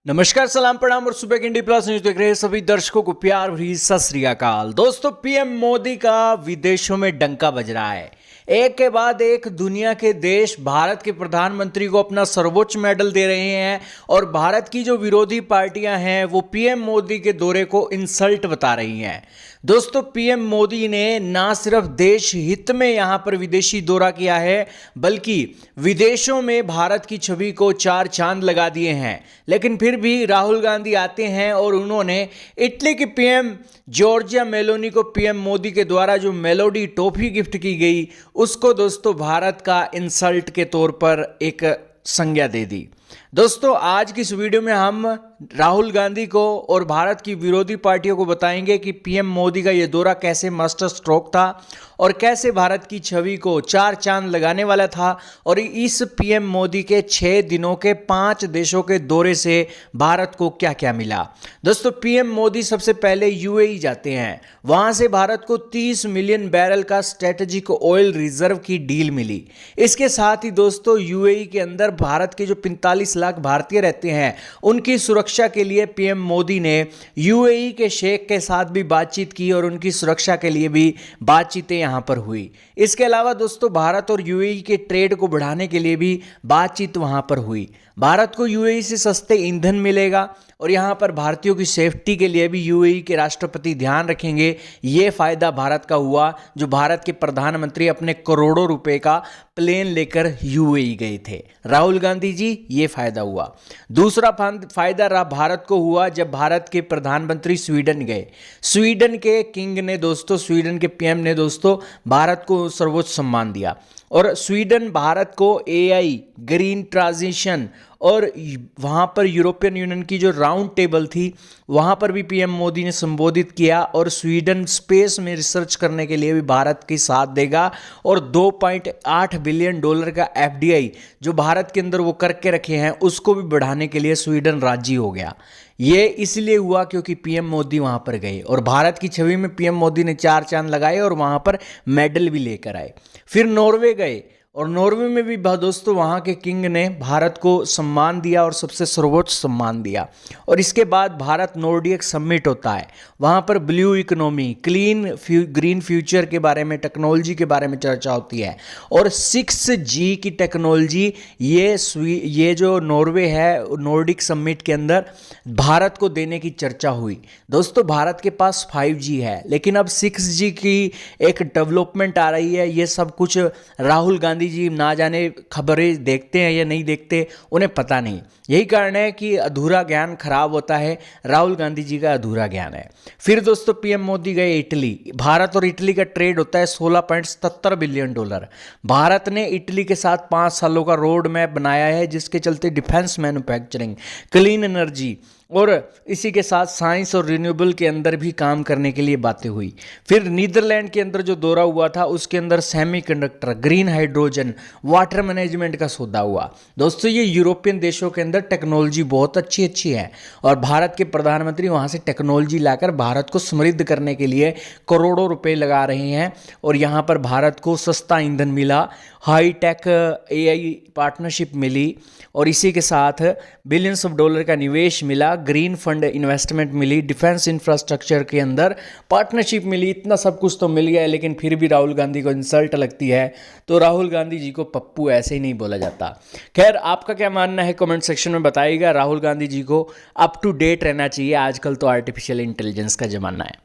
नमस्कार, सलाम, प्रणाम और सुबह के इंडी प्लस न्यूज देख रहे हैं सभी दर्शकों को प्यार भरी सत श्री अकाल। दोस्तों, पीएम मोदी का विदेशों में डंका बज रहा है। एक के बाद एक दुनिया के देश भारत के प्रधानमंत्री को अपना सर्वोच्च मेडल दे रहे हैं और भारत की जो विरोधी पार्टियां हैं वो पीएम मोदी के दौरे को इंसल्ट बता रही हैं। दोस्तों, पीएम मोदी ने ना सिर्फ देश हित में यहां पर विदेशी दौरा किया है बल्कि विदेशों में भारत की छवि को चार चांद लगा दिए हैं। लेकिन फिर भी राहुल गांधी आते हैं और उन्होंने इटली की पीएम जॉर्जिया मेलोनी को पीएम मोदी के द्वारा जो मेलोडी टॉफी गिफ्ट की गई उसको दोस्तों भारत का इंसल्ट के तौर पर एक संज्ञा दे दी। दोस्तों, आज की इस वीडियो में हम राहुल गांधी को और भारत की विरोधी पार्टियों को बताएंगे कि पीएम मोदी का ये दौरा कैसे मास्टर स्ट्रोक था और कैसे भारत की छवि को चार चांद लगाने वाला था और इस पीएम मोदी के 6 दिनों के 5 देशों के दौरे से भारत को क्या क्या मिला। दोस्तों, पीएम मोदी सबसे पहले यूएई जाते हैं। वहां से भारत को 30 मिलियन बैरल का स्ट्रेटेजिक ऑयल रिजर्व की डील मिली। इसके साथ ही दोस्तों, यूएई के अंदर भारत के जो 45 लाख भारतीय रहते हैं उनकी सुरक्षा के लिए पीएम मोदी ने यूएई के शेख के साथ भी बातचीत की और उनकी सुरक्षा के लिए भी बातचीतें यहां पर हुई। इसके अलावा दोस्तों, भारत और यूएई के ट्रेड को बढ़ाने के लिए भी बातचीत वहां पर हुई। भारत को यूएई से सस्ते ईंधन मिलेगा और यहां पर भारतीयों की सेफ्टी के लिए भी यूएई के राष्ट्रपति ध्यान रखेंगे। ये फायदा भारत का हुआ जो भारत के प्रधानमंत्री अपने करोड़ों रुपए का प्लेन लेकर यूएई गए थे। राहुल गांधी जी, ये फायदा हुआ। दूसरा फायदा भारत को हुआ जब भारत के प्रधानमंत्री स्वीडन गए। स्वीडन के किंग ने दोस्तों, स्वीडन के पीएम ने दोस्तों भारत को सर्वोच्च सम्मान दिया और स्वीडन भारत को एआई, ग्रीन ट्रांजिशन और वहाँ पर यूरोपियन यूनियन की जो राउंड टेबल थी वहाँ पर भी पीएम मोदी ने संबोधित किया और स्वीडन स्पेस में रिसर्च करने के लिए भी भारत की साथ देगा और $2.8 बिलियन का एफडीआई जो भारत के अंदर वो करके रखे हैं उसको भी बढ़ाने के लिए स्वीडन राजी हो गया। ये इसलिए हुआ क्योंकि पीएम मोदी वहाँ पर गए और भारत की छवि में पीएम मोदी ने चार चांद लगाए और वहाँ पर मेडल भी लेकर आए। फिर नॉर्वे गए और नॉर्वे में भी दोस्तों वहाँ के किंग ने भारत को सम्मान दिया और सबसे सर्वोच्च सम्मान दिया। और इसके बाद भारत नॉर्डिक समिट होता है। वहाँ पर ब्लू इकोनॉमी, ग्रीन फ्यूचर के बारे में, टेक्नोलॉजी के बारे में चर्चा होती है और 6G की टेक्नोलॉजी ये जो नॉर्वे है नॉर्डिक समिट के अंदर भारत को देने की चर्चा हुई। दोस्तों, भारत के पास 5G है लेकिन अब 6G की एक डेवलपमेंट आ रही है। ये सब कुछ राहुल गांधी जी ना जाने खबरें देखते हैं या नहीं देखते, उन्हें पता नहीं। यही कारण है कि अधूरा ज्ञान खराब होता है। राहुल गांधी जी का अधूरा ज्ञान है। फिर दोस्तों, पीएम मोदी गए इटली। भारत और इटली का ट्रेड होता है $16.77 बिलियन। भारत ने इटली के साथ 5 सालों का रोड मैप बनाया है जिसके चलते डिफेंस मैन्युफैक्चरिंग, क्लीन एनर्जी और इसी के साथ साइंस और रिन्यूएबल के अंदर भी काम करने के लिए बातें हुई। फिर नीदरलैंड के अंदर जो दौरा हुआ था उसके अंदर semiconductor, green hydrogen, water management का सौदा हुआ। दोस्तों, ये यूरोपियन देशों के अंदर टेक्नोलॉजी बहुत अच्छी है और भारत के प्रधानमंत्री वहाँ से टेक्नोलॉजी लाकर भारत को समृद्ध करने के लिए करोड़ों रुपए लगा रहे हैं और यहाँ पर भारत को सस्ता ईंधन मिला, हाई टेक एआई पार्टनरशिप मिली और इसी के साथ बिलियंस ऑफ डॉलर का निवेश मिला, ग्रीन फंड इन्वेस्टमेंट मिली, डिफेंस इंफ्रास्ट्रक्चर के अंदर पार्टनरशिप मिली। इतना सब कुछ तो मिल गया लेकिन फिर भी राहुल गांधी को इंसल्ट लगती है। तो राहुल गांधी जी को पप्पू ऐसे ही नहीं बोला जाता। खैर, आपका क्या मानना है कमेंट सेक्शन में बताइएगा। राहुल गांधी जी को अप टू डेट रहना चाहिए। आजकल तो आर्टिफिशियल इंटेलिजेंस का जमाना है।